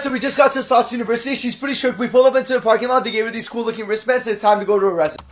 So we just got to Slots University. She's pretty shook. We pull up into the parking lot. They gave her these cool looking wristbands. It's time to go to her residence.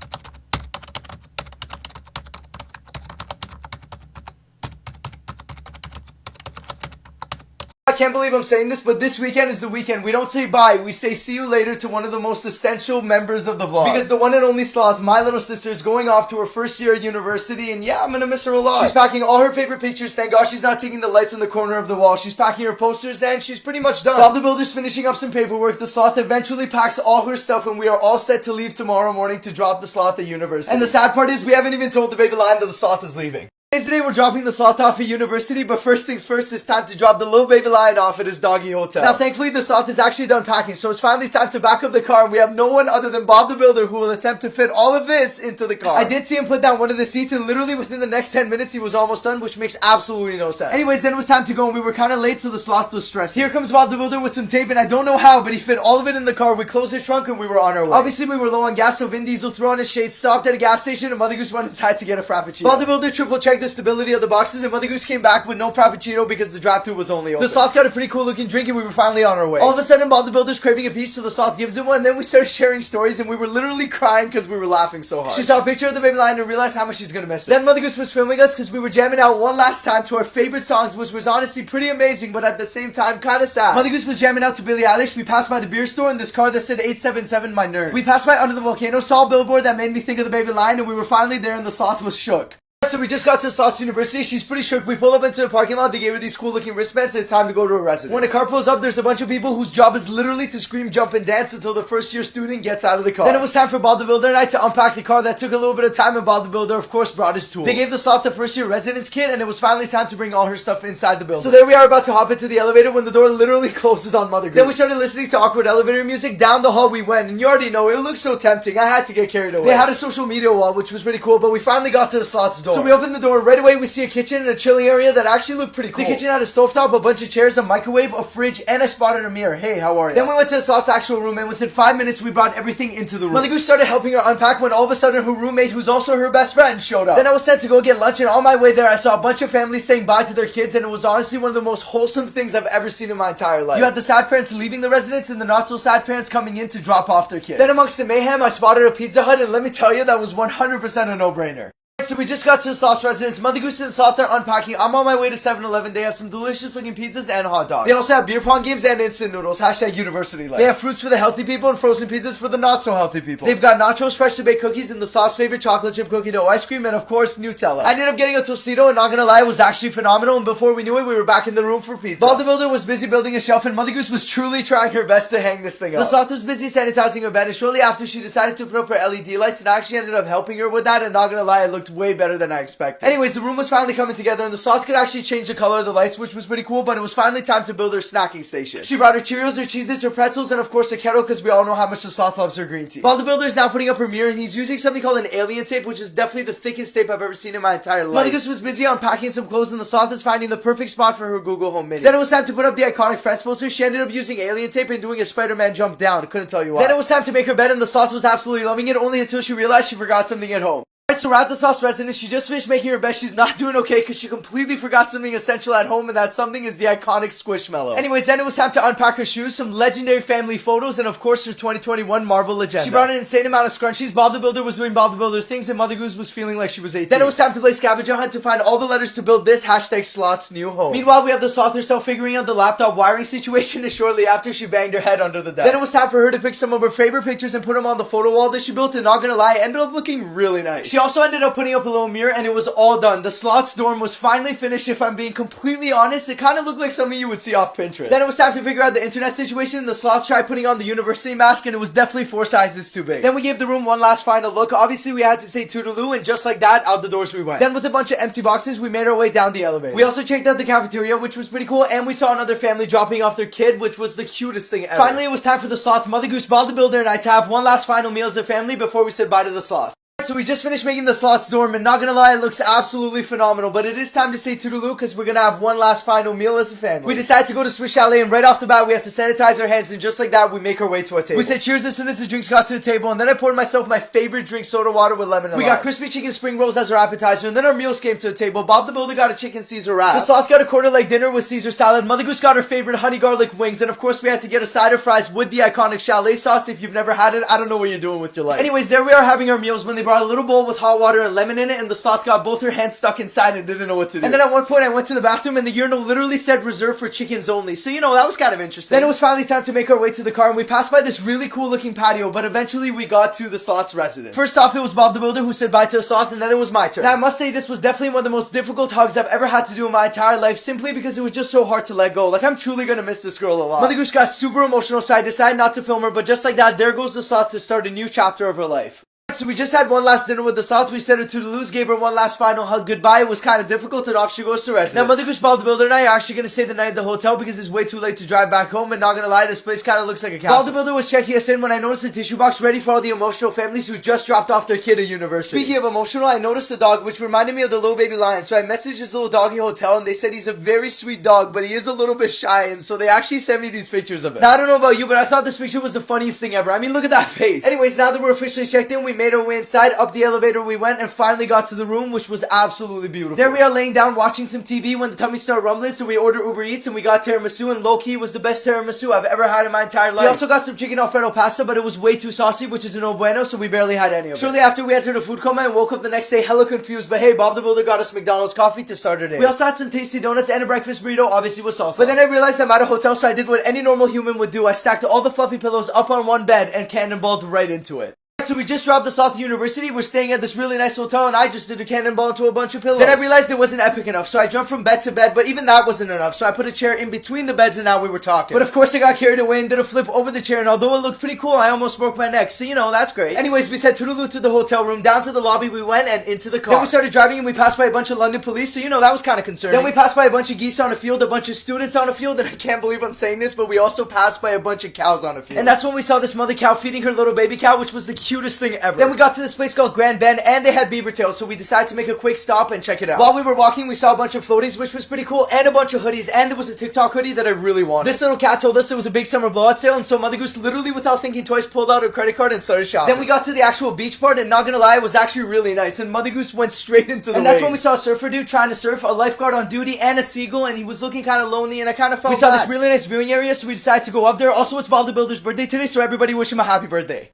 I can't believe I'm saying this, but this weekend is the weekend. We don't say bye. We say see you later to one of the most essential members of the vlog. Because the one and only Sloth, my little sister, is going off to her first year at university, and yeah, I'm gonna miss her a lot. She's packing all her favorite pictures. Thank God she's not taking the lights in the corner of the wall. She's packing her posters, and she's pretty much done. Bob the Builder's finishing up some paperwork. The Sloth eventually packs all her stuff, and we are all set to leave tomorrow morning to drop the Sloth at university. And the sad part is we haven't even told the baby lion that the Sloth is leaving. Today we're dropping the Sloth off at university, but first things first, it's time to drop the little baby lion off at his doggy hotel. Now thankfully the Sloth is actually done packing, so it's finally time to back up the car, and we have no one other than Bob the Builder who will attempt to fit all of this into the car. I did see him put down one of the seats, and literally within the next 10 minutes he was almost done, which makes absolutely no sense. Anyways, then it was time to go, and we were kind of late, so the Sloth was stressed. Here comes Bob the Builder with some tape, and I don't know how, but he fit all of it in the car. We closed the trunk and we were on our way. Obviously we were low on gas, so Vin Diesel threw on his shades, stopped at a gas station, and Mother Goose went inside to get a Frappuccino. Bob the Builder triple checked the stability of the boxes, and Mother Goose came back with no Frappuccino because the drive-thru was only open. The Sloth got a pretty cool looking drink, and we were finally on our way. All of a sudden Bob the Builder's craving a peach, so the Sloth gives him one, and then we started sharing stories, and we were literally crying because we were laughing so hard. She saw a picture of the baby lion and realized how much she's gonna miss it. Then Mother Goose was filming us because we were jamming out one last time to our favorite songs, which was honestly pretty amazing, but at the same time kinda sad. Mother Goose was jamming out to Billie Eilish. We passed by the beer store in this car that said 877 my nerves. We passed by Under the Volcano, saw a billboard that made me think of the baby lion, and we were finally there, and the Sloth was shook. So we just got to Slots University. She's pretty shook. We pull up into the parking lot. They gave her these cool looking wristbands. It's time to go to her residence. When a car pulls up, there's a bunch of people whose job is literally to scream, jump, and dance until the first year student gets out of the car. Then it was time for Bob the Builder and I to unpack the car. That took a little bit of time, and Bob the Builder of course brought his tools. They gave the Sloth the first year residence kit, and it was finally time to bring all her stuff inside the building. So there we are about to hop into the elevator when the door literally closes on Mother Goose. Then we started listening to awkward elevator music. Down the hall we went, and you already know it looked so tempting. I had to get carried away. They had a social media wall, which was pretty cool, but we finally got to the Sloth's door. So we opened the door. Right away we see a kitchen and a chilling area that actually looked pretty cool. The kitchen had a stovetop, a bunch of chairs, a microwave, a fridge, and I spotted a mirror. Hey, how are you? Then we went to the Sloth's actual room, and within 5 minutes we brought everything into the room. Mother Goose started helping her unpack when all of a sudden her roommate, who's also her best friend, showed up. Then I was set to go get lunch, and on my way there I saw a bunch of families saying bye to their kids, and it was honestly one of the most wholesome things I've ever seen in my entire life. You had the sad parents leaving the residence and the not so sad parents coming in to drop off their kids. Then amongst the mayhem I spotted a Pizza Hut, and let me tell you, that was 100% a no-brainer. So we just got to the Sloth's residence. Mother Goose and Sloth are unpacking. I'm on my way to 7-Eleven. They have some delicious looking pizzas and hot dogs. They also have beer pong games and instant noodles. Hashtag university life. They have fruits for the healthy people and frozen pizzas for the not so healthy people. They've got nachos, fresh to bake cookies, and the Sloth's favorite chocolate chip cookie dough ice cream, and of course Nutella. I ended up getting a Tostito, and not gonna lie, it was actually phenomenal, and before we knew it, we were back in the room for pizza. Bob the Builder was busy building a shelf, and Mother Goose was truly trying her best to hang this thing up. The Sloth was busy sanitizing her bed, and shortly after she decided to put up her LED lights, and I actually ended up helping her with that, and not gonna lie, it looked way better than I expected. Anyways, the room was finally coming together, and the Sloth could actually change the color of the lights, which was pretty cool, but it was finally time to build her snacking station. She brought her Cheerios, her Cheez-Its, her pretzels, and of course a kettle, because we all know how much the Sloth loves her green tea. Bob the Builder is now putting up her mirror, and he's using something called an alien tape, which is definitely the thickest tape I've ever seen in my entire life. Mother Goose was busy unpacking some clothes, and the Sloth is finding the perfect spot for her Google Home Mini. Then it was time to put up the iconic Friends poster. She ended up using alien tape and doing a Spider-Man jump down. Couldn't tell you why. Then it was time to make her bed, and the Sloth was absolutely loving it, only until she realized she forgot something at home. So we're at the Sloth's residence. She just finished making her bed. She's not doing okay because she completely forgot something essential at home, and that something is the iconic Squishmallow. Anyways, then it was time to unpack her shoes, some legendary family photos, and of course her 2021 Marble Agenda. She brought an insane amount of scrunchies. Bob the Builder was doing Bob the Builder things, and Mother Goose was feeling like she was 18. Then it was time to play scavenger hunt to find all the letters to build this hashtag Sloth's new home. Meanwhile, we have the Sloth herself figuring out the laptop wiring situation, and shortly after she banged her head under the desk. Then it was time for her to pick some of her favorite pictures and put them on the photo wall that she built, and not gonna lie, it ended up looking really nice. She also ended up putting up a little mirror, and it was all done. The Sloth's dorm was finally finished. If I'm being completely honest, it kind of looked like something you would see off Pinterest. Then it was time to figure out the internet situation. The Sloth tried putting on the university mask, and it was definitely 4 sizes too big. Then we gave the room one last final look. Obviously we had to say toodaloo, and just like that, out the doors we went. Then with a bunch of empty boxes, we made our way down the elevator. We also checked out the cafeteria, which was pretty cool, and we saw another family dropping off their kid, which was the cutest thing ever. Finally, it was time for the Sloth, Mother Goose, Bob the Builder, and I to have one last final meal as a family before we said bye to the Sloth. So we just finished making the slots dorm, and not gonna lie, it looks absolutely phenomenal. But it is time to say toodaloo, because we're gonna have one last final meal as a family. We decided to go to Swiss Chalet, and right off the bat, we have to sanitize our hands, and just like that, we make our way to our table. We said cheers as soon as the drinks got to the table, and then I poured myself my favorite drink, soda water with lemon and lime. We got crispy chicken spring rolls as our appetizer, and then our meals came to the table. Bob the Builder got a chicken Caesar wrap. The sloth got a quarter leg dinner with Caesar salad. Mother Goose got her favorite honey garlic wings, and of course, we had to get a side of fries with the iconic chalet sauce. If you've never had it, I don't know what you're doing with your life. Anyways, there we are having our meals when they brought a little bowl with hot water and lemon in it, and the sloth got both her hands stuck inside and didn't know what to do. And then at one point I went to the bathroom and the urinal literally said reserved for chickens only. So you know, that was kind of interesting. Then it was finally time to make our way to the car, and we passed by this really cool looking patio, but eventually we got to the sloth's residence. First off, it was Bob the Builder who said bye to the sloth, and then it was my turn. Now I must say this was definitely one of the most difficult hugs I've ever had to do in my entire life, simply because it was just so hard to let go. Like, I'm truly gonna miss this girl a lot. Mother Goose got super emotional, so I decided not to film her, but just like that, there goes the sloth to start a new chapter of her life. So we just had one last dinner with the sloth. We said her toodaloos, gave her one last final hug goodbye. It was kind of difficult, and off she goes to residence. Now Mother Goose, Bob the Builder, and I are actually going to stay the night at the hotel because it's way too late to drive back home, and not going to lie, this place kind of looks like a castle. Bob the Builder was checking us in when I noticed a tissue box ready for all the emotional families who just dropped off their kid at university. Speaking of emotional, I noticed a dog which reminded me of the little baby lion, so I messaged this little doggy hotel, and they said he's a very sweet dog, but he is a little bit shy, and so they actually sent me these pictures of him. Now I don't know about you, but I thought this picture was the funniest thing ever. I mean, look at that face. Anyways, now that we're officially checked in, we made our way inside. Up the elevator we went and finally got to the room, which was absolutely beautiful. There we are laying down watching some TV when the tummy started rumbling, so we ordered Uber Eats and we got tiramisu, and low-key was the best tiramisu I've ever had in my entire life. We also got some chicken alfredo pasta, but it was way too saucy, which is a no bueno, so we barely had any of it. Shortly after, we entered a food coma and woke up the next day hella confused, but hey, Bob the Builder got us McDonald's coffee to start our day. We also had some tasty donuts and a breakfast burrito, obviously with salsa. But then I realized I'm at a hotel, so I did what any normal human would do. I stacked all the fluffy pillows up on one bed and cannonballed right into it. So we just dropped us off to university. We're staying at this really nice hotel, and I just did a cannonball into a bunch of pillows. Then I realized it wasn't epic enough, so I jumped from bed to bed, but even that wasn't enough, so I put a chair in between the beds, and now we were talking. But of course I got carried away and did a flip over the chair, and although it looked pretty cool, I almost broke my neck, so you know, that's great. Anyways, we said toodaloo to the hotel room, down to the lobby we went, and into the car. Then we started driving, and we passed by a bunch of London police, so you know, that was kind of concerning. Then we passed by a bunch of geese on a field, a bunch of students on a field, and I can't believe I'm saying this, but we also passed by a bunch of cows on a field. And that's when we saw this mother cow feeding her little baby cow, which was the cutest thing ever. Then we got to this place called Grand Bend, and they had beaver tails, so we decided to make a quick stop and check it out. While we were walking, we saw a bunch of floaties, which was pretty cool, and a bunch of hoodies, and there was a TikTok hoodie that I really wanted. This little cat told us there was a big summer blowout sale, and so Mother Goose, literally without thinking twice, pulled out her credit card and started shopping. Then we got to the actual beach part, and not gonna lie, it was actually really nice, and Mother Goose went straight into the waves. And that's when we saw a surfer dude trying to surf, a lifeguard on duty, and a seagull, and he was looking kind of lonely, and I kind of felt bad. We saw this really nice viewing area, so we decided to go up there. Also, it's Bob the Builder's birthday today, so everybody wish him a happy birthday.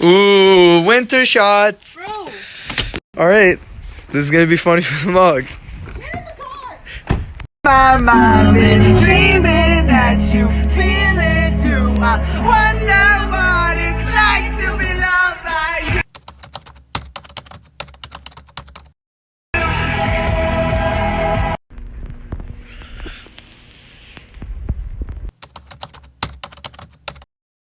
Ooh, winter shots. Bro. Alright, this is gonna be funny for the mug. Get in the car. My mind been dreaming that you feel it too. I wonder